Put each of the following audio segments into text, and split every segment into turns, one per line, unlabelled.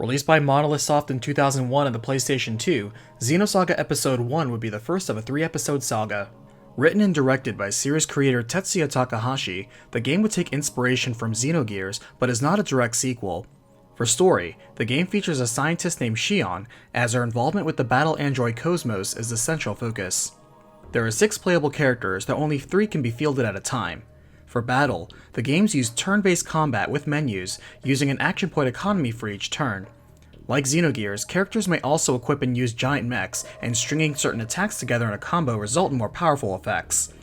Released by Monolith Soft in 2001 on the PlayStation 2, Xenosaga Episode I would be the first of a 3-episode saga. Written and directed by series creator Tetsuya Takahashi, the game would take inspiration from Xenogears, but is not a direct sequel. For story, the game features a scientist named Shion, as her involvement with the battle android Cosmos is the central focus. There are 6 playable characters, though only 3 can be fielded at a time. For battle, the games use turn-based combat with menus, using an action point economy for each turn. Like Xenogears, characters may also equip and use giant mechs, and stringing certain attacks together in a combo result in more powerful effects.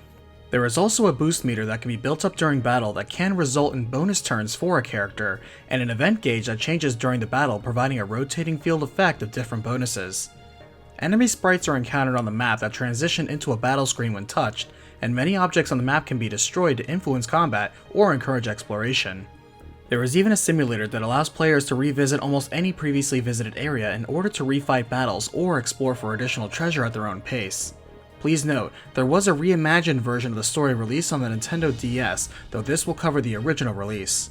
There is also a boost meter that can be built up during battle that can result in bonus turns for a character, and an event gauge that changes during the battle, providing a rotating field effect of different bonuses. Enemy sprites are encountered on the map that transition into a battle screen when touched, and many objects on the map can be destroyed to influence combat or encourage exploration. There is even a simulator that allows players to revisit almost any previously visited area in order to refight battles or explore for additional treasure at their own pace. Please note, there was a reimagined version of the story released on the Nintendo DS, though this will cover the original release.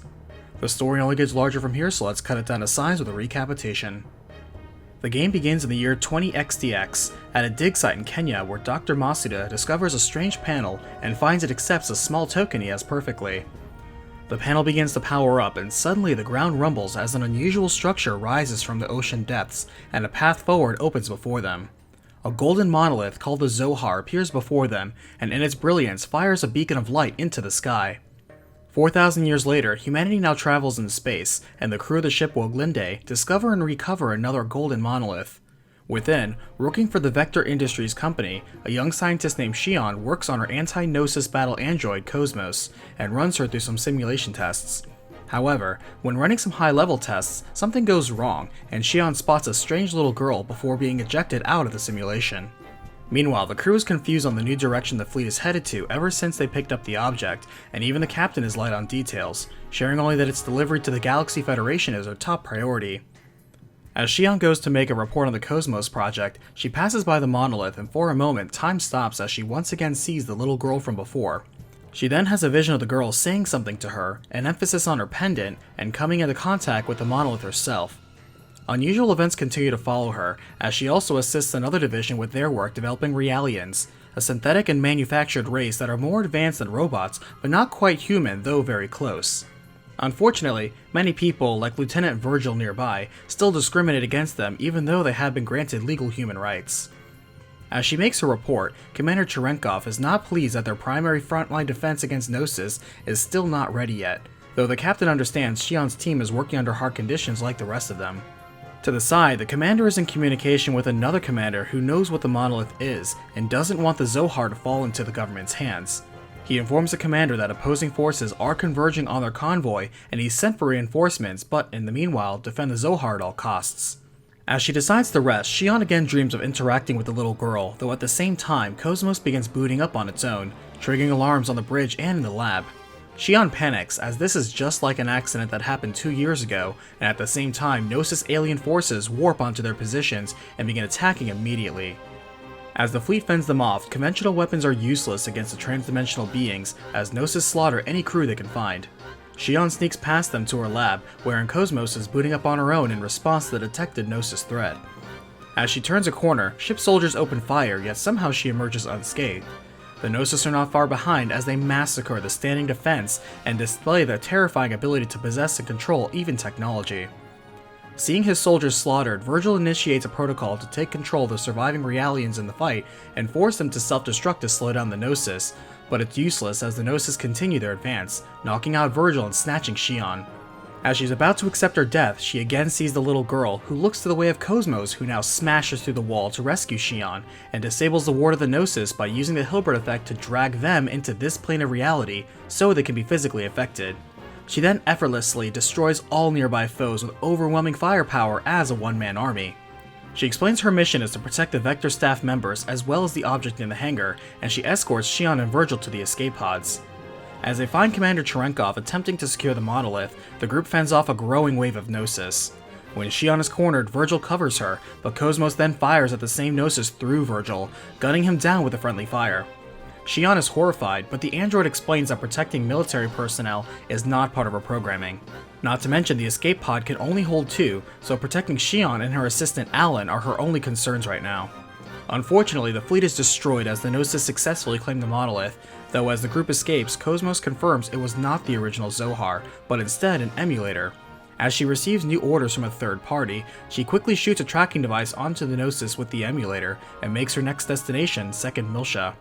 The story only gets larger from here, so let's cut it down to size with a recapitation. The game begins in the year 20XDX, at a dig site in Kenya where Dr. Masuda discovers a strange panel and finds it accepts a small token he has perfectly. The panel begins to power up, and suddenly the ground rumbles as an unusual structure rises from the ocean depths, and a path forward opens before them. A golden monolith called the Zohar appears before them, and in its brilliance fires a beacon of light into the sky. 4,000 years later, humanity now travels in space, and the crew of the ship Woglinde discover and recover another golden monolith. Within, working for the Vector Industries company, a young scientist named Shion works on her anti-Gnosis battle android Cosmos, and runs her through some simulation tests. However, when running some high-level tests, something goes wrong, and Shion spots a strange little girl before being ejected out of the simulation. Meanwhile, the crew is confused on the new direction the fleet is headed to ever since they picked up the object, and even the captain is light on details, sharing only that its delivery to the Galaxy Federation is her top priority. As Shion goes to make a report on the Cosmos project, she passes by the monolith, and for a moment time stops as she once again sees the little girl from before. She then has a vision of the girl saying something to her, an emphasis on her pendant, and coming into contact with the monolith herself. Unusual events continue to follow her, as she also assists another division with their work developing Realians, a synthetic and manufactured race that are more advanced than robots, but not quite human, though very close. Unfortunately, many people, like Lieutenant Virgil nearby, still discriminate against them even though they have been granted legal human rights. As she makes her report, Commander Cherenkov is not pleased that their primary frontline defense against Gnosis is still not ready yet, though the captain understands Shion's team is working under hard conditions like the rest of them. To the side, the commander is in communication with another commander who knows what the monolith is and doesn't want the Zohar to fall into the government's hands. He informs the commander that opposing forces are converging on their convoy and he's sent for reinforcements, but in the meanwhile defend the Zohar at all costs. As she decides to rest, Shion again dreams of interacting with the little girl, though at the same time Cosmos begins booting up on its own, triggering alarms on the bridge and in the lab. Shion panics, as this is just like an accident that happened 2 years ago, and at the same time Gnosis alien forces warp onto their positions and begin attacking immediately. As the fleet fends them off, conventional weapons are useless against the transdimensional beings, as Gnosis slaughter any crew they can find. Shion sneaks past them to her lab, wherein Cosmos is booting up on her own in response to the detected Gnosis threat. As she turns a corner, ship soldiers open fire, yet somehow she emerges unscathed. The Gnosis are not far behind as they massacre the standing defense and display their terrifying ability to possess and control even technology. Seeing his soldiers slaughtered, Virgil initiates a protocol to take control of the surviving Realians in the fight and force them to self-destruct to slow down the Gnosis, but it's useless as the Gnosis continue their advance, knocking out Virgil and snatching Shion. As she's about to accept her death, she again sees the little girl, who looks to the way of Cosmos, who now smashes through the wall to rescue Shion, and disables the ward of the Gnosis by using the Hilbert effect to drag them into this plane of reality so they can be physically affected. She then effortlessly destroys all nearby foes with overwhelming firepower as a one-man army. She explains her mission is to protect the Vector staff members as well as the object in the hangar, and she escorts Shion and Virgil to the escape pods. As they find Commander Cherenkov attempting to secure the monolith, the group fends off a growing wave of Gnosis. When Shion is cornered, Virgil covers her, but Cosmos then fires at the same Gnosis through Virgil, gunning him down with a friendly fire. Shion is horrified, but the android explains that protecting military personnel is not part of her programming. Not to mention the escape pod can only hold 2, so protecting Shion and her assistant Alan are her only concerns right now. Unfortunately, the fleet is destroyed as the Gnosis successfully claim the monolith, though as the group escapes, Cosmos confirms it was not the original Zohar, but instead an emulator. As she receives new orders from a third party, she quickly shoots a tracking device onto the Gnosis with the emulator and makes her next destination Second Miltia.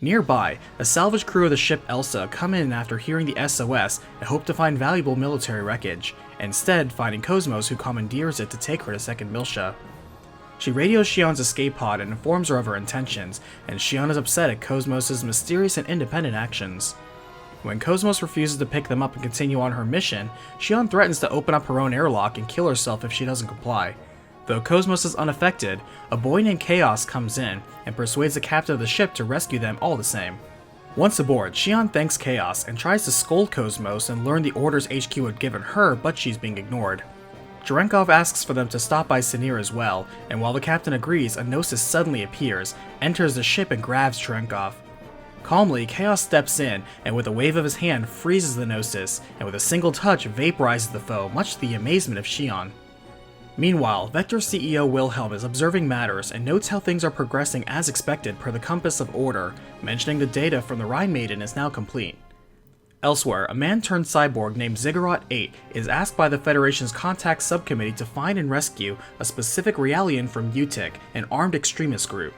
Nearby, a salvage crew of the ship Elsa come in after hearing the SOS and hope to find valuable military wreckage, instead finding Cosmos who commandeers it to take her to Second Miltia. She radios Shion's escape pod and informs her of her intentions, and Shion is upset at Cosmos' mysterious and independent actions. When Cosmos refuses to pick them up and continue on her mission, Shion threatens to open up her own airlock and kill herself if she doesn't comply. Though Cosmos is unaffected, a boy named Chaos comes in and persuades the captain of the ship to rescue them all the same. Once aboard, Shion thanks Chaos and tries to scold Cosmos and learn the orders HQ had given her, but she's being ignored. Cherenkov asks for them to stop by Sinir as well, and while the captain agrees, a Gnosis suddenly appears, enters the ship and grabs Cherenkov. Calmly, Chaos steps in and with a wave of his hand freezes the Gnosis, and with a single touch vaporizes the foe, much to the amazement of Shion. Meanwhile, Vector CEO Wilhelm is observing matters and notes how things are progressing as expected per the Compass of Order, mentioning the data from the Rhine Maiden is now complete. Elsewhere, a man-turned-cyborg named Ziggurat-8 is asked by the Federation's contact subcommittee to find and rescue a specific Realian from UTIC, an armed extremist group.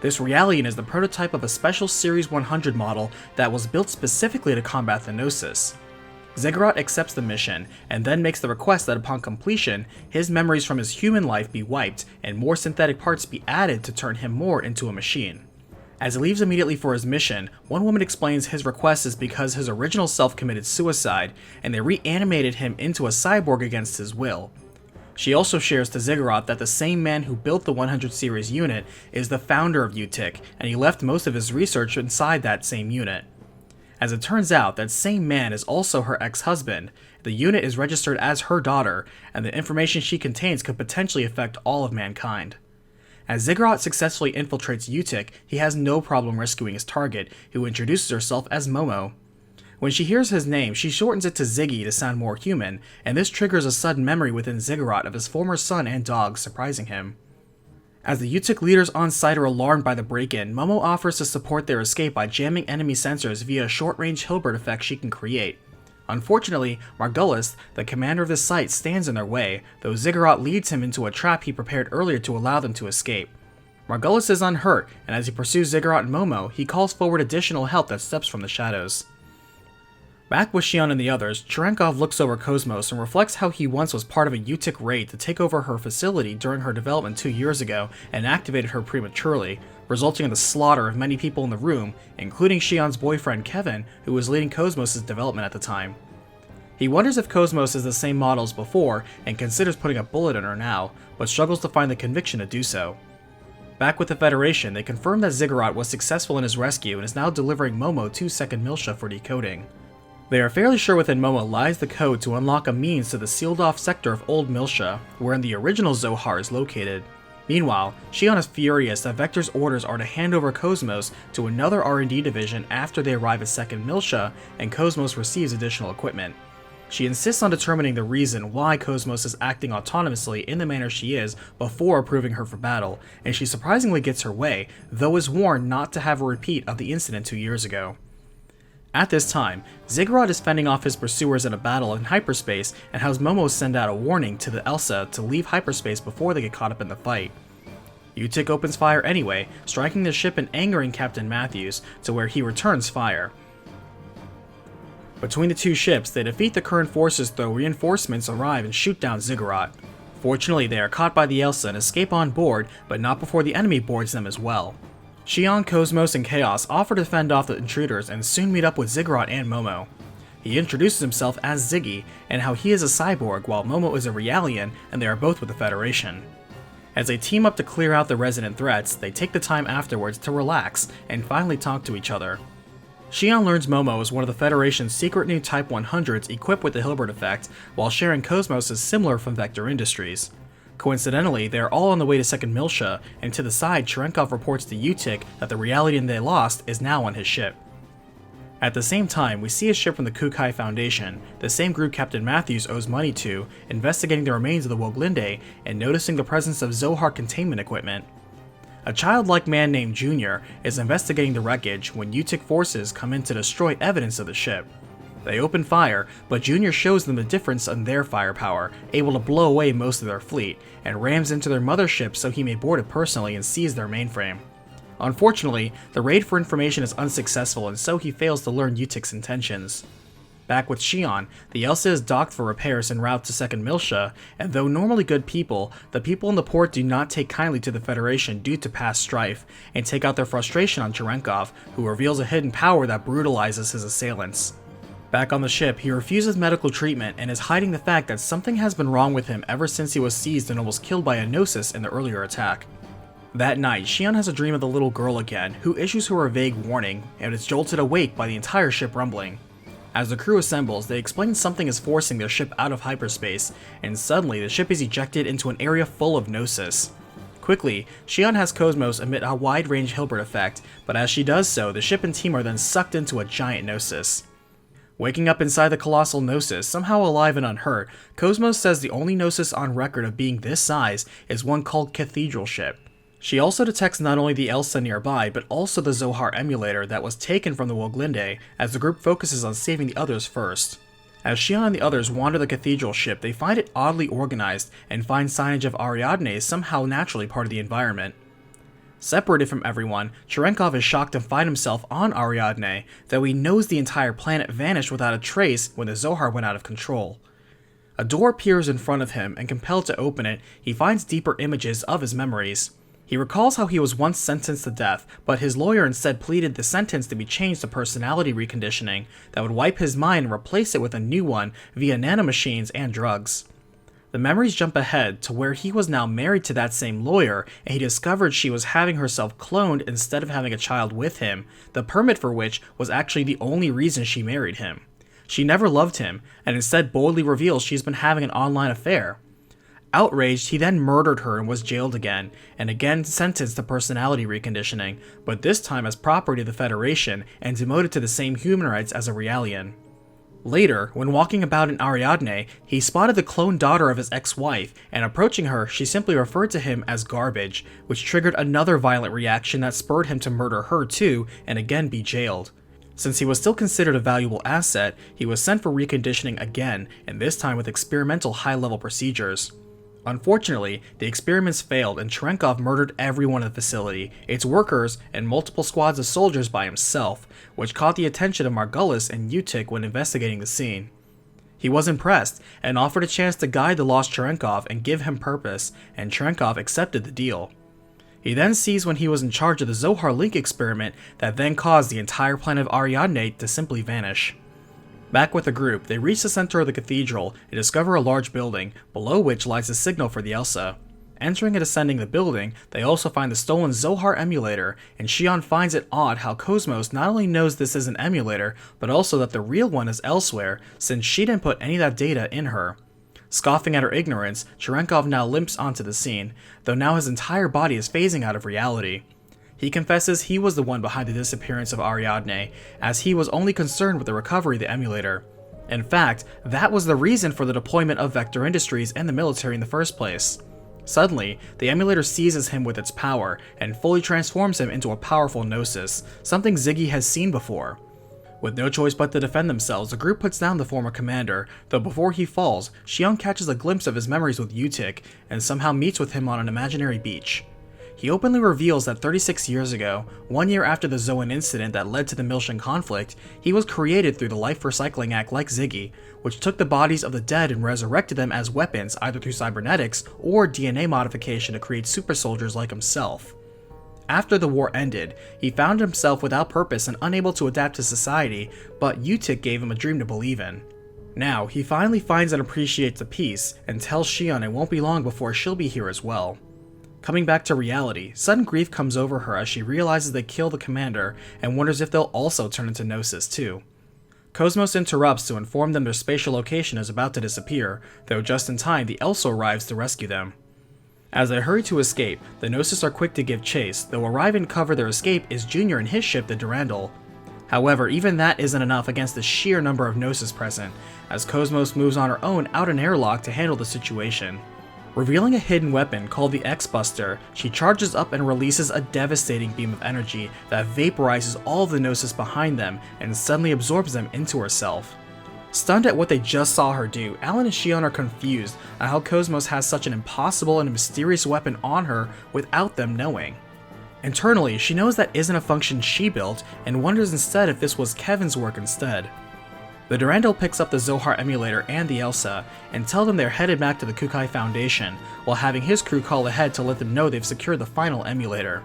This Realian is the prototype of a special Series 100 model that was built specifically to combat the Gnosis. Ziggurat accepts the mission, and then makes the request that upon completion, his memories from his human life be wiped and more synthetic parts be added to turn him more into a machine. As he leaves immediately for his mission, one woman explains his request is because his original self committed suicide, and they reanimated him into a cyborg against his will. She also shares to Ziggurat that the same man who built the 100 series unit is the founder of UTIC, and he left most of his research inside that same unit. As it turns out, that same man is also her ex-husband. The unit is registered as her daughter, and the information she contains could potentially affect all of mankind. As Ziggurat successfully infiltrates UTIC, he has no problem rescuing his target, who introduces herself as Momo. When she hears his name, she shortens it to Ziggy to sound more human, and this triggers a sudden memory within Ziggurat of his former son and dog, surprising him. As the UTIC leaders on site are alarmed by the break-in, Momo offers to support their escape by jamming enemy sensors via a short-range Hilbert effect she can create. Unfortunately, Margulis, the commander of the site, stands in their way, though Ziggurat leads him into a trap he prepared earlier to allow them to escape. Margulis is unhurt, and as he pursues Ziggurat and Momo, he calls forward additional help that steps from the shadows. Back with Shion and the others, Cherenkov looks over Cosmos and reflects how he once was part of a UTIC raid to take over her facility during her development 2 years ago and activated her prematurely, resulting in the slaughter of many people in the room, including Shion's boyfriend Kevin, who was leading Cosmos' development at the time. He wonders if Cosmos is the same model as before and considers putting a bullet in her now, but struggles to find the conviction to do so. Back with the Federation, they confirm that Ziggurat was successful in his rescue and is now delivering Momo to Second Miltia for decoding. They are fairly sure within Momo lies the code to unlock a means to the sealed-off sector of Old Miltia, wherein the original Zohar is located. Meanwhile, Shion is furious that Vector's orders are to hand over Cosmos to another R&D division after they arrive at Second Miltia, and Cosmos receives additional equipment. She insists on determining the reason why Cosmos is acting autonomously in the manner she is before approving her for battle, and she surprisingly gets her way, though is warned not to have a repeat of the incident 2 years ago. At this time, Ziggurat is fending off his pursuers in a battle in hyperspace and has Momo send out a warning to the Elsa to leave hyperspace before they get caught up in the fight. UTIC opens fire anyway, striking the ship and angering Captain Matthews, to where he returns fire. Between the two ships, they defeat the current forces though reinforcements arrive and shoot down Ziggurat. Fortunately, they are caught by the Elsa and escape on board, but not before the enemy boards them as well. Shion, Cosmos, and Chaos offer to fend off the intruders and soon meet up with Ziggurat and Momo. He introduces himself as Ziggy, and how he is a cyborg while Momo is a Realian, and they are both with the Federation. As they team up to clear out the resident threats, they take the time afterwards to relax and finally talk to each other. Shion learns Momo is one of the Federation's secret new Type 100s equipped with the Hilbert effect, while sharing Cosmos is similar from Vector Industries. Coincidentally, they are all on the way to Second Miltia, and to the side, Cherenkov reports to Utik that the Realian they lost is now on his ship. At the same time, we see a ship from the Kukai Foundation, the same group Captain Matthews owes money to, investigating the remains of the Woglinde and noticing the presence of Zohar containment equipment. A childlike man named Junior is investigating the wreckage when Utik forces come in to destroy evidence of the ship. They open fire, but Junior shows them the difference in their firepower, able to blow away most of their fleet, and rams into their mothership so he may board it personally and seize their mainframe. Unfortunately, the raid for information is unsuccessful, and so he fails to learn Utik's intentions. Back with Shion, the Elsa is docked for repairs en route to Second Miltia, and though normally good people, the people in the port do not take kindly to the Federation due to past strife, and take out their frustration on Cherenkov, who reveals a hidden power that brutalizes his assailants. Back on the ship, he refuses medical treatment and is hiding the fact that something has been wrong with him ever since he was seized and almost killed by a Gnosis in the earlier attack. That night, Shion has a dream of the little girl again, who issues her a vague warning, and is jolted awake by the entire ship rumbling. As the crew assembles, they explain something is forcing their ship out of hyperspace, and suddenly the ship is ejected into an area full of Gnosis. Quickly, Shion has Cosmos emit a wide-range Hilbert effect, but as she does so, the ship and team are then sucked into a giant Gnosis. Waking up inside the colossal Gnosis, somehow alive and unhurt, Cosmos says the only Gnosis on record of being this size is one called Cathedral ship. She also detects not only the Elsa nearby, but also the Zohar emulator that was taken from the Woglinde, as the group focuses on saving the others first. As Shion and the others wander the Cathedral ship, they find it oddly organized, and find signage of Ariadne is somehow naturally part of the environment. Separated from everyone, Cherenkov is shocked to find himself on Ariadne, though he knows the entire planet vanished without a trace when the Zohar went out of control. A door appears in front of him, and compelled to open it, he finds deeper images of his memories. He recalls how he was once sentenced to death, but his lawyer instead pleaded the sentence to be changed to personality reconditioning that would wipe his mind and replace it with a new one via nanomachines and drugs. The memories jump ahead to where he was now married to that same lawyer, and he discovered she was having herself cloned instead of having a child with him, the permit for which was actually the only reason she married him. She never loved him, and instead boldly reveals she's been having an online affair. Outraged, he then murdered her and was jailed again, and again sentenced to personality reconditioning, but this time as property of the Federation and demoted to the same human rights as a Realian. Later, when walking about in Ariadne, he spotted the cloned daughter of his ex-wife, and approaching her, she simply referred to him as garbage, which triggered another violent reaction that spurred him to murder her too, and again be jailed. Since he was still considered a valuable asset, he was sent for reconditioning again, and this time with experimental high-level procedures. Unfortunately, the experiments failed and Cherenkov murdered everyone in the facility, its workers, and multiple squads of soldiers by himself, which caught the attention of Margulis and Utik when investigating the scene. He was impressed, and offered a chance to guide the lost Cherenkov and give him purpose, and Cherenkov accepted the deal. He then sees when he was in charge of the Zohar Link experiment that then caused the entire planet of Ariadne to simply vanish. Back with the group, they reach the center of the cathedral and discover a large building, below which lies the signal for the Elsa. Entering and ascending the building, they also find the stolen Zohar emulator, and Shion finds it odd how Cosmos not only knows this is an emulator, but also that the real one is elsewhere, since she didn't put any of that data in her. Scoffing at her ignorance, Cherenkov now limps onto the scene, though now his entire body is phasing out of reality. He confesses he was the one behind the disappearance of Ariadne, as he was only concerned with the recovery of the emulator. In fact, that was the reason for the deployment of Vector Industries and the military in the first place. Suddenly, the emulator seizes him with its power, and fully transforms him into a powerful Gnosis, something Ziggy has seen before. With no choice but to defend themselves, the group puts down the former commander, though before he falls, Shion catches a glimpse of his memories with Utik, and somehow meets with him on an imaginary beach. He openly reveals that 36 years ago, 1 year after the Zoan incident that led to the Miltian conflict, he was created through the Life Recycling Act like Ziggy, which took the bodies of the dead and resurrected them as weapons either through cybernetics or DNA modification to create super soldiers like himself. After the war ended, he found himself without purpose and unable to adapt to society, but Utik gave him a dream to believe in. Now, he finally finds and appreciates the peace, and tells Shion it won't be long before she'll be here as well. Coming back to reality, sudden grief comes over her as she realizes they killed the commander and wonders if they'll also turn into Gnosis too. Cosmos interrupts to inform them their spatial location is about to disappear, though just in time the Elsa arrives to rescue them. As they hurry to escape, the Gnosis are quick to give chase, though arriving to cover their escape is Junior and his ship, the Durandal. However, even that isn't enough against the sheer number of Gnosis present, as Cosmos moves on her own out an airlock to handle the situation. Revealing a hidden weapon called the X-Buster, she charges up and releases a devastating beam of energy that vaporizes all of the Gnosis behind them and suddenly absorbs them into herself. Stunned at what they just saw her do, Alan and Xion are confused on how Cosmos has such an impossible and mysterious weapon on her without them knowing. Internally, she knows that isn't a function she built and wonders instead if this was Kevin's work instead. The Durandal picks up the Zohar emulator and the Elsa and tell them they're headed back to the Kukai Foundation, while having his crew call ahead to let them know they've secured the final emulator.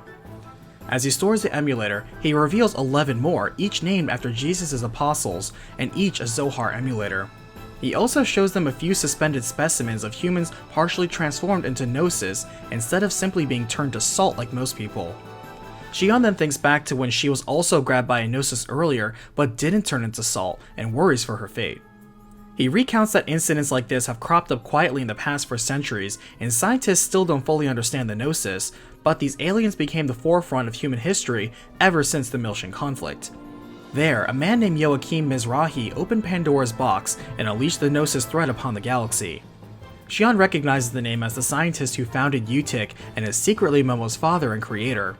As he stores the emulator, he reveals 11 more, each named after Jesus' apostles, and each a Zohar emulator. He also shows them a few suspended specimens of humans partially transformed into Gnosis instead of simply being turned to salt like most people. Xion then thinks back to when she was also grabbed by a Gnosis earlier but didn't turn into salt and worries for her fate. He recounts that incidents like this have cropped up quietly in the past for centuries, and scientists still don't fully understand the Gnosis, but these aliens became the forefront of human history ever since the Miltian conflict. There, a man named Joachim Mizrahi opened Pandora's box and unleashed the Gnosis threat upon the galaxy. Xion recognizes the name as the scientist who founded UTIC and is secretly Momo's father and creator.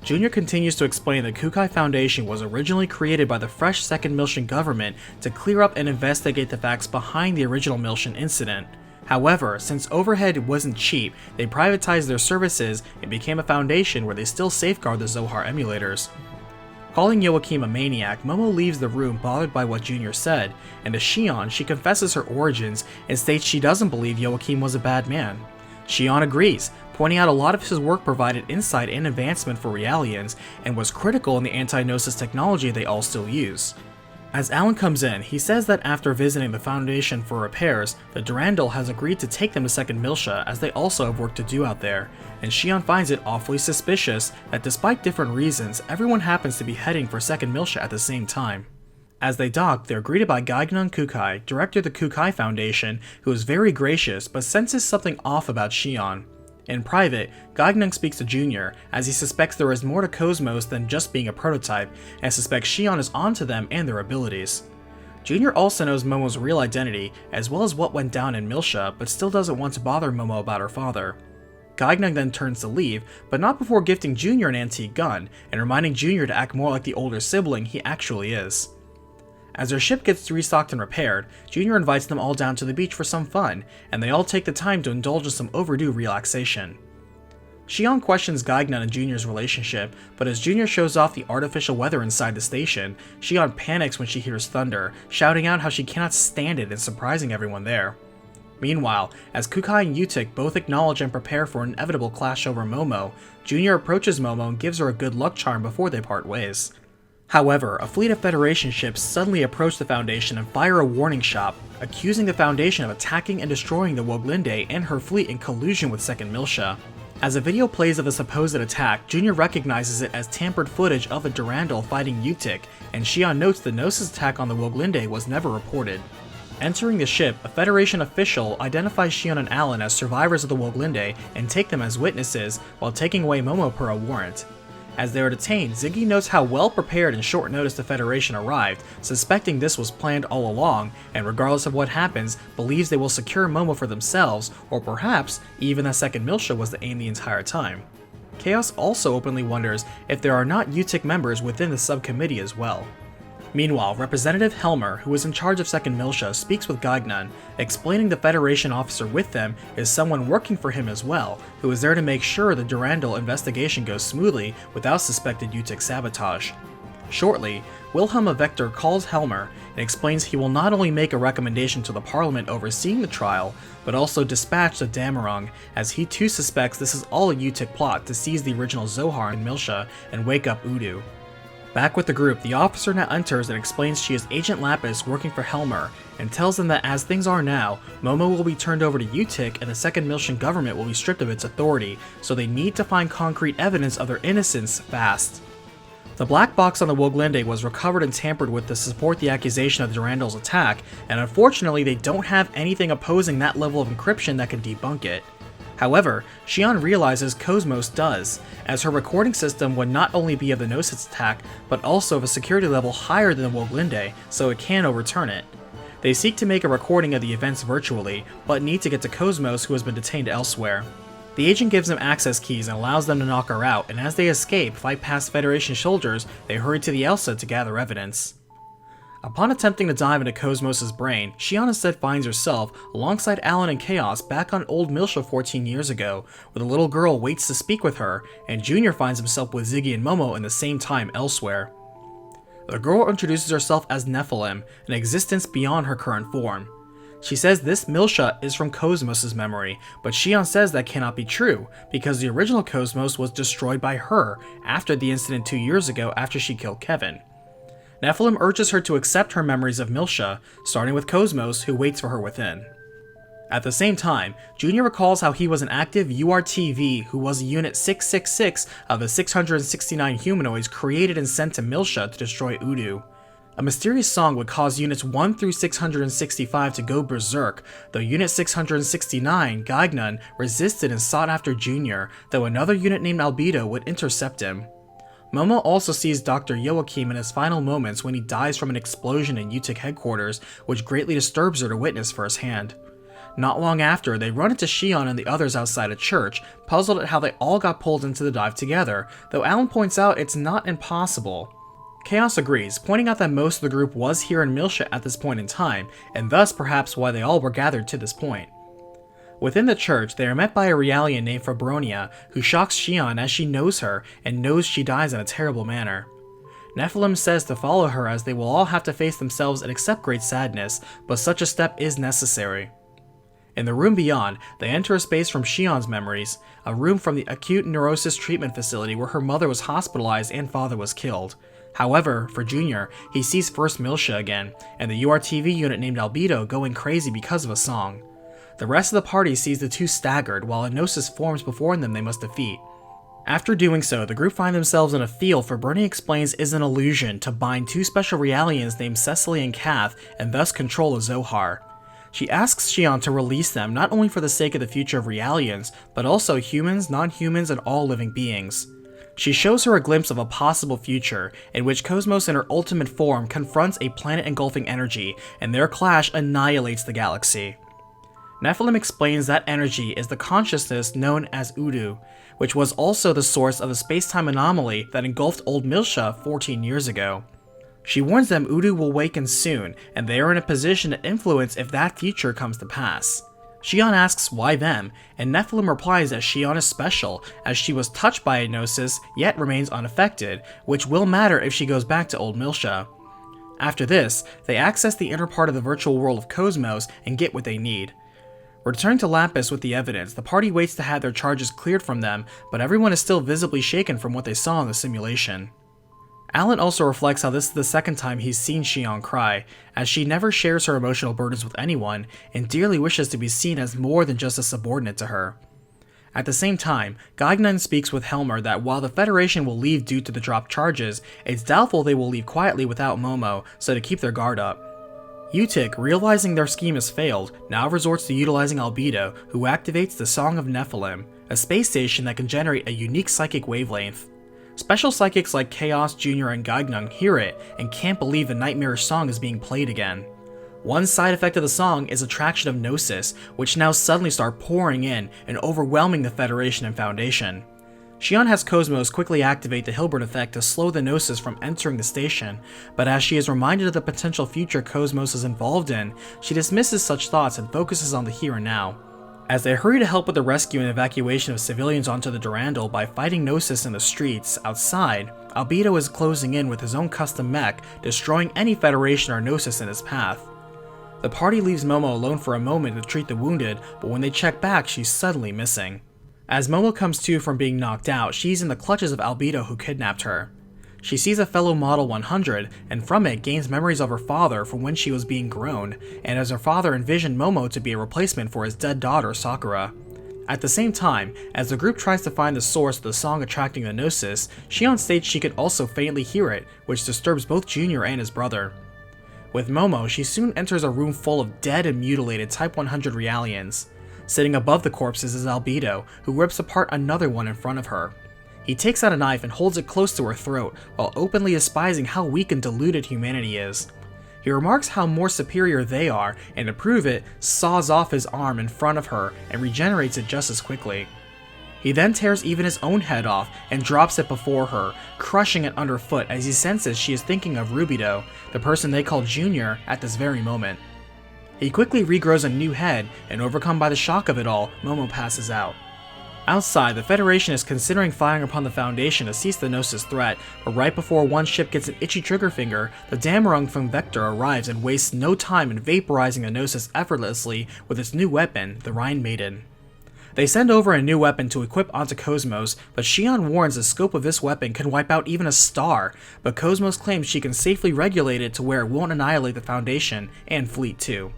Junior continues to explain that Kukai Foundation was originally created by the fresh second Miltian government to clear up and investigate the facts behind the original Miltian incident. However, since overhead wasn't cheap, they privatized their services and became a foundation where they still safeguard the Zohar emulators. Calling Joachim a maniac, Momo leaves the room bothered by what Junior said, and to Xion, she confesses her origins and states she doesn't believe Joachim was a bad man. Xion agrees, pointing out a lot of his work provided insight and advancement for Realians and was critical in the anti-Gnosis technology they all still use. As Alan comes in, he says that after visiting the Foundation for repairs, the Durandal has agreed to take them to Second Miltia as they also have work to do out there, and Xion finds it awfully suspicious that despite different reasons, everyone happens to be heading for Second Miltia at the same time. As they dock, they're greeted by Gaignan Kukai, director of the Kukai Foundation, who is very gracious but senses something off about Xion. In private, Gaignan speaks to Junior, as he suspects there is more to Cosmos than just being a prototype, and suspects Xion is onto them and their abilities. Junior also knows Momo's real identity, as well as what went down in Miltia, but still doesn't want to bother Momo about her father. Gaignan then turns to leave, but not before gifting Junior an antique gun, and reminding Junior to act more like the older sibling he actually is. As their ship gets restocked and repaired, Junior invites them all down to the beach for some fun, and they all take the time to indulge in some overdue relaxation. Xion questions Gaignan and Junior's relationship, but as Junior shows off the artificial weather inside the station, Xion panics when she hears thunder, shouting out how she cannot stand it and surprising everyone there. Meanwhile, as Kukai and UTIC both acknowledge and prepare for an inevitable clash over Momo, Junior approaches Momo and gives her a good luck charm before they part ways. However, a fleet of Federation ships suddenly approach the Foundation and fire a warning shot, accusing the Foundation of attacking and destroying the Woglinde and her fleet in collusion with Second Miltia. As a video plays of the supposed attack, Junior recognizes it as tampered footage of a Durandal fighting UTIC, and Xion notes the Gnosis attack on the Woglinde was never reported. Entering the ship, a Federation official identifies Xion and Alan as survivors of the Woglinde and take them as witnesses, while taking away Momo per a warrant. As they are detained, Ziggy notes how well prepared and short notice the Federation arrived, suspecting this was planned all along, and regardless of what happens, believes they will secure Momo for themselves, or perhaps even that Second Miltia was the aim the entire time. Chaos also openly wonders if there are not UTIC members within the subcommittee as well. Meanwhile, Representative Helmer, who is in charge of Second Miltia, speaks with Gaignan, explaining the Federation officer with them is someone working for him as well, who is there to make sure the Durandal investigation goes smoothly without suspected UTIC sabotage. Shortly, Wilhelm Vector calls Helmer and explains he will not only make a recommendation to the Parliament overseeing the trial, but also dispatch the Damarung, as he too suspects this is all a UTIC plot to seize the original Zohar in Miltia and wake up Udu. Back with the group, the officer now enters and explains she is Agent Lapis working for Helmer, and tells them that as things are now, Momo will be turned over to UTIC and the Second Miltian government will be stripped of its authority, so they need to find concrete evidence of their innocence fast. The black box on the Woglinde was recovered and tampered with to support the accusation of Durandal's attack, and unfortunately they don't have anything opposing that level of encryption that can debunk it. However, Shion realizes Cosmos does, as her recording system would not only be of the Gnosis attack, but also of a security level higher than the Woglinde, so it can overturn it. They seek to make a recording of the events virtually, but need to get to Cosmos, who has been detained elsewhere. The agent gives them access keys and allows them to knock her out, and as they escape, fight past Federation soldiers, they hurry to the Elsa to gather evidence. Upon attempting to dive into Cosmos' brain, Shion instead finds herself, alongside Alan and Chaos, back on old Miltia 14 years ago, where the little girl waits to speak with her, and Junior finds himself with Ziggy and Momo in the same time elsewhere. The girl introduces herself as Nephilim, an existence beyond her current form. She says this Miltia is from Cosmos' memory, but Shion says that cannot be true, because the original Cosmos was destroyed by her after the incident 2 years ago after she killed Kevin. Nephilim urges her to accept her memories of Miltia, starting with Cosmos, who waits for her within. At the same time, Junior recalls how he was an active URTV who was Unit 666 of the 669 humanoids created and sent to Miltia to destroy Udu. A mysterious song would cause Units 1 through 665 to go berserk, though Unit 669, Gaignan, resisted and sought after Junior, though another unit named Albedo would intercept him. Momo also sees Dr. Joachim in his final moments when he dies from an explosion in UTIC headquarters, which greatly disturbs her to witness firsthand. Not long after, they run into Shion and the others outside a church, puzzled at how they all got pulled into the dive together, though Alan points out it's not impossible. Chaos agrees, pointing out that most of the group was here in Miltia at this point in time, and thus perhaps why they all were gathered to this point. Within the church, they are met by a Realian named Fabronia, who shocks Shion as she knows her and knows she dies in a terrible manner. Nephilim says to follow her as they will all have to face themselves and accept great sadness, but such a step is necessary. In the room beyond, they enter a space from Shion's memories, a room from the acute neurosis treatment facility where her mother was hospitalized and father was killed. However, for Junior, he sees first Miltia again, and the URTV unit named Albedo going crazy because of a song. The rest of the party sees the two staggered, while a Gnosis forms before them they must defeat. After doing so, the group find themselves in a field Bernie explains is an illusion to bind two special Realians named Cecily and Kath, and thus control the Zohar. She asks Shion to release them not only for the sake of the future of Realians, but also humans, non-humans, and all living beings. She shows her a glimpse of a possible future, in which Cosmos in her ultimate form confronts a planet-engulfing energy, and their clash annihilates the galaxy. Nephilim explains that energy is the consciousness known as Udu, which was also the source of the space-time anomaly that engulfed old Miltia 14 years ago. She warns them Udu will awaken soon, and they are in a position to influence if that future comes to pass. Shion asks why them, and Nephilim replies that Shion is special, as she was touched by a Gnosis, yet remains unaffected, which will matter if she goes back to old Miltia. After this, they access the inner part of the virtual world of Cosmos and get what they need. Returning to Lapis with the evidence, the party waits to have their charges cleared from them, but everyone is still visibly shaken from what they saw in the simulation. Alan also reflects how this is the second time he's seen Shion cry, as she never shares her emotional burdens with anyone, and dearly wishes to be seen as more than just a subordinate to her. At the same time, Gaignan speaks with Helmer that while the Federation will leave due to the dropped charges, it's doubtful they will leave quietly without Momo, so to keep their guard up. UTIC, realizing their scheme has failed, now resorts to utilizing Albedo, who activates the Song of Nephilim, a space station that can generate a unique psychic wavelength. Special psychics like Chaos, Junior, and Gaignan hear it and can't believe the nightmarish song is being played again. One side effect of the song is attraction of Gnosis, which now suddenly start pouring in and overwhelming the Federation and Foundation. Shion has Cosmos quickly activate the Hilbert effect to slow the Gnosis from entering the station, but as she is reminded of the potential future Cosmos is involved in, she dismisses such thoughts and focuses on the here and now. As they hurry to help with the rescue and evacuation of civilians onto the Durandal by fighting Gnosis in the streets, outside, Albedo is closing in with his own custom mech, destroying any Federation or Gnosis in his path. The party leaves Momo alone for a moment to treat the wounded, but when they check back, she's suddenly missing. As Momo comes to from being knocked out, she's in the clutches of Albedo who kidnapped her. She sees a fellow Model 100, and from it gains memories of her father from when she was being grown, and as her father envisioned Momo to be a replacement for his dead daughter Sakura. At the same time, as the group tries to find the source of the song attracting the Gnosis, Shion states she can also faintly hear it, which disturbs both Junior and his brother. With Momo, she soon enters a room full of dead and mutilated Type 100 Realians. Sitting above the corpses is Albedo, who rips apart another one in front of her. He takes out a knife and holds it close to her throat, while openly despising how weak and deluded humanity is. He remarks how more superior they are, and to prove it, saws off his arm in front of her and regenerates it just as quickly. He then tears even his own head off and drops it before her, crushing it underfoot as he senses she is thinking of Rubido, the person they call Junior, at this very moment. He quickly regrows a new head, and overcome by the shock of it all, Momo passes out. Outside, the Federation is considering firing upon the Foundation to cease the Gnosis threat, but right before one ship gets an itchy trigger finger, the Damarung from Vector arrives and wastes no time in vaporizing the Gnosis effortlessly with its new weapon, the Rhine Maiden. They send over a new weapon to equip onto Cosmos, but Xion warns the scope of this weapon can wipe out even a star, but Cosmos claims she can safely regulate it to where it won't annihilate the Foundation, and Fleet too.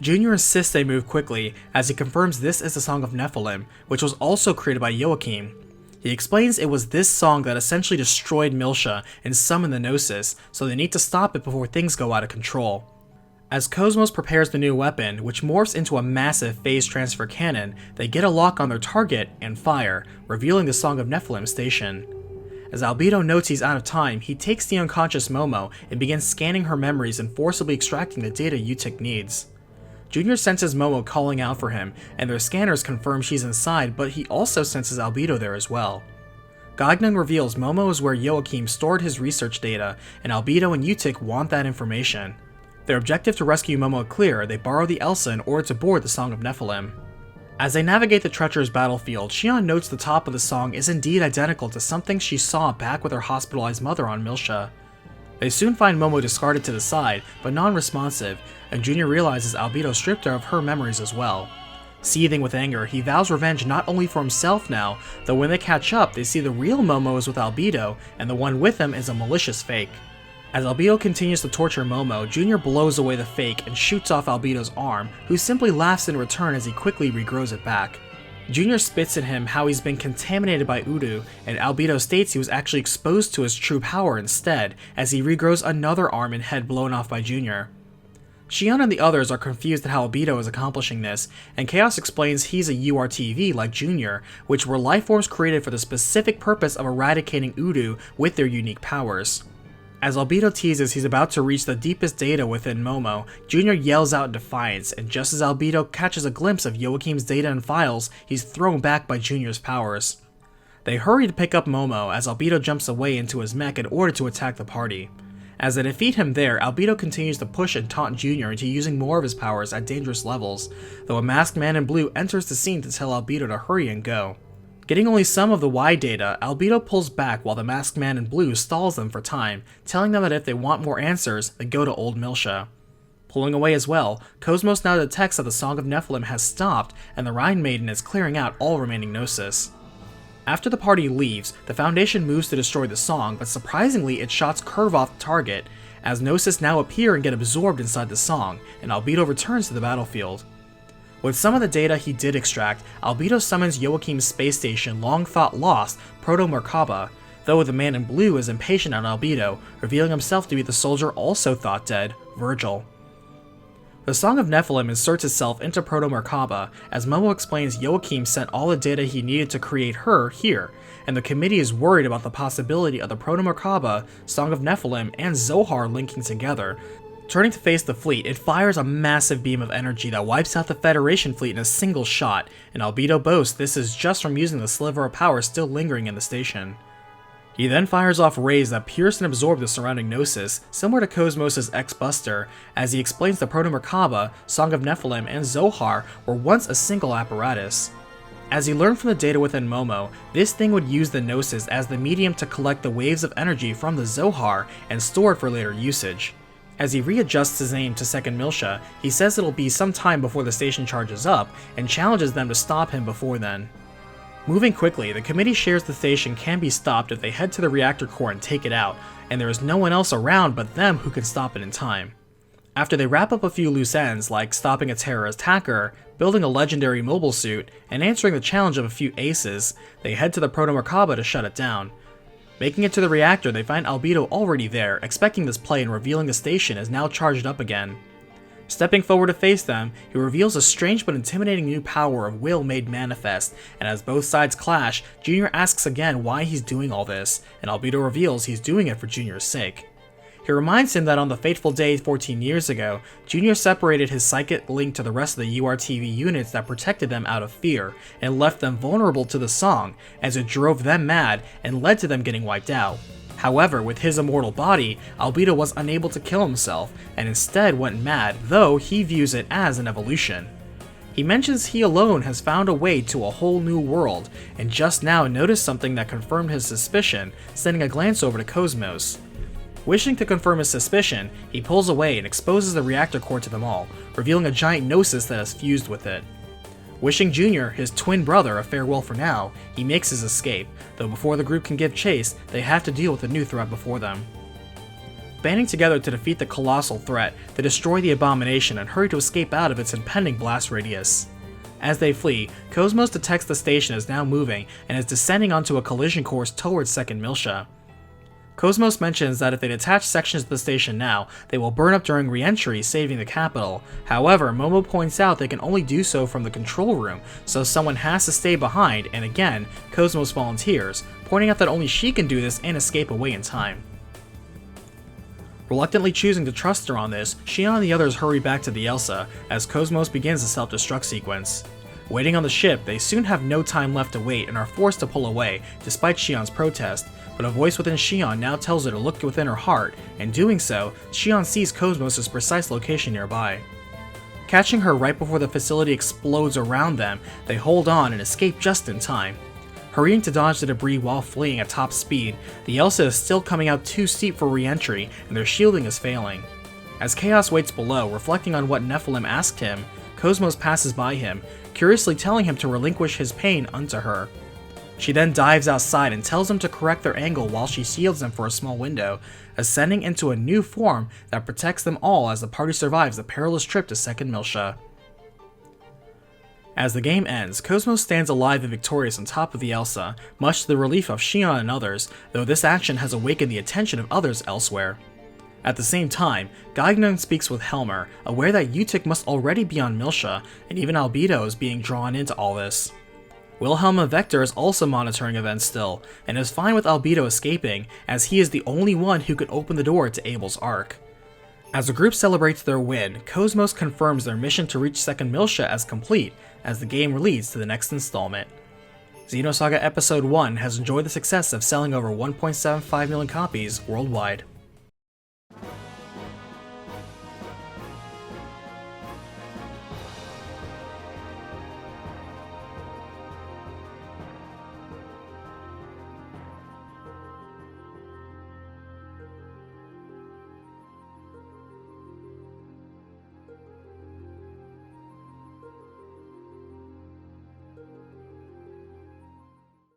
Junior insists they move quickly, as he confirms this is the Song of Nephilim, which was also created by Joachim. He explains it was this song that essentially destroyed Miltia and summoned the Gnosis, so they need to stop it before things go out of control. As Cosmos prepares the new weapon, which morphs into a massive phase transfer cannon, they get a lock on their target and fire, revealing the Song of Nephilim station. As Albedo notes he's out of time, he takes the unconscious Momo and begins scanning her memories and forcibly extracting the data Utic needs. Junior senses Momo calling out for him, and their scanners confirm she's inside, but he also senses Albedo there as well. Gagnon reveals Momo is where Joachim stored his research data, and Albedo and Utic want that information. Their objective to rescue Momo clear, they borrow the Elsa in order to board the Song of Nephilim. As they navigate the treacherous battlefield, Xion notes the top of the song is indeed identical to something she saw back with her hospitalized mother on Miltia. They soon find Momo discarded to the side, but non-responsive, and Junior realizes Albedo stripped her of her memories as well. Seething with anger, he vows revenge not only for himself now, though when they catch up, they see the real Momo is with Albedo, and the one with him is a malicious fake. As Albedo continues to torture Momo, Junior blows away the fake and shoots off Albedo's arm, who simply laughs in return as he quickly regrows it back. Junior spits at him how he's been contaminated by Udu, and Albedo states he was actually exposed to his true power instead, as he regrows another arm and head blown off by Junior. Xion and the others are confused at how Albedo is accomplishing this, and Chaos explains he's a URTV like Junior, which were lifeforms created for the specific purpose of eradicating Udu with their unique powers. As Albedo teases he's about to reach the deepest data within Momo, Junior yells out in defiance, and just as Albedo catches a glimpse of Joachim's data and files, he's thrown back by Junior's powers. They hurry to pick up Momo as Albedo jumps away into his mech in order to attack the party. As they defeat him there, Albedo continues to push and taunt Junior into using more of his powers at dangerous levels, though a masked man in blue enters the scene to tell Albedo to hurry and go. Getting only some of the Y data, Albedo pulls back while the masked man in blue stalls them for time, telling them that if they want more answers, then go to Old Miltia. Pulling away as well, Cosmos now detects that the Song of Nephilim has stopped and the Rhine Maiden is clearing out all remaining Gnosis. After the party leaves, the Foundation moves to destroy the song, but surprisingly its shots curve off the target, as Gnosis now appear and get absorbed inside the song, and Albedo returns to the battlefield. With some of the data he did extract, Albedo summons Joachim's space station long thought lost, Proto Merkaba, though the man in blue is impatient on Albedo, revealing himself to be the soldier also thought dead, Virgil. The Song of Nephilim inserts itself into Proto Merkaba, as Momo explains Joachim sent all the data he needed to create her here, and the committee is worried about the possibility of the Proto Merkaba, Song of Nephilim, and Zohar linking together. Turning to face the fleet, it fires a massive beam of energy that wipes out the Federation fleet in a single shot, and Albedo boasts this is just from using the sliver of power still lingering in the station. He then fires off rays that pierce and absorb the surrounding Gnosis, similar to Cosmos' X-Buster, as he explains the Proto Merkaba, Song of Nephilim, and Zohar were once a single apparatus. As he learned from the data within Momo, this thing would use the Gnosis as the medium to collect the waves of energy from the Zohar and store it for later usage. As he readjusts his aim to second Miltia, he says it'll be some time before the station charges up, and challenges them to stop him before then. Moving quickly, the committee shares the station can be stopped if they head to the reactor core and take it out, and there is no one else around but them who can stop it in time. After they wrap up a few loose ends, like stopping a terrorist hacker, building a legendary mobile suit, and answering the challenge of a few aces, they head to the Proto Merkaba to shut it down. Making it to the reactor, they find Albedo already there, expecting this play and revealing the station is now charged up again. Stepping forward to face them, he reveals a strange but intimidating new power of Wille made manifest, and as both sides clash, Junior asks again why he's doing all this, and Albedo reveals he's doing it for Junior's sake. He reminds him that on the fateful day 14 years ago, Junior separated his psychic link to the rest of the URTV units that protected them out of fear, and left them vulnerable to the song, as it drove them mad and led to them getting wiped out. However, with his immortal body, Albedo was unable to kill himself, and instead went mad, though he views it as an evolution. He mentions he alone has found a way to a whole new world, and just now noticed something that confirmed his suspicion, sending a glance over to Cosmos. Wishing to confirm his suspicion, he pulls away and exposes the reactor core to them all, revealing a giant Gnosis that has fused with it. Wishing Junior, his twin brother, a farewell for now, he makes his escape, though before the group can give chase, they have to deal with a new threat before them. Banding together to defeat the colossal threat, they destroy the abomination and hurry to escape out of its impending blast radius. As they flee, Cosmos detects the station is now moving and is descending onto a collision course towards 2nd Miltia. Cosmos mentions that if they detach sections of the station now, they will burn up during re-entry, saving the capital. However, Momo points out they can only do so from the control room, so someone has to stay behind, and again, Cosmos volunteers, pointing out that only she can do this and escape away in time. Reluctantly choosing to trust her on this, Shion and the others hurry back to the Elsa, as Cosmos begins the self-destruct sequence. Waiting on the ship, they soon have no time left to wait and are forced to pull away, despite Shion's protest, but a voice within Shion now tells her to look within her heart, and doing so, Shion sees Cosmos' precise location nearby. Catching her right before the facility explodes around them, they hold on and escape just in time. Hurrying to dodge the debris while fleeing at top speed, the Elsa is still coming out too steep for re-entry, and their shielding is failing. As Chaos waits below, reflecting on what Nephilim asked him, Cosmos passes by him, curiously telling him to relinquish his pain unto her. She then dives outside and tells him to correct their angle while she shields them for a small window, ascending into a new form that protects them all as the party survives the perilous trip to 2nd Miltia. As the game ends, Cosmos stands alive and victorious on top of the Elsa, much to the relief of Shion and others, though this action has awakened the attention of others elsewhere. At the same time, Gagnon speaks with Helmer, aware that Utic must already be on Miltia, and even Albedo is being drawn into all this. Wilhelm and Vector is also monitoring events still, and is fine with Albedo escaping, as he is the only one who could open the door to Abel's Ark. As the group celebrates their win, Cosmos confirms their mission to reach 2nd Miltia as complete, as the game leads to the next installment. Xenosaga Episode I has enjoyed the success of selling over 1.75 million copies worldwide.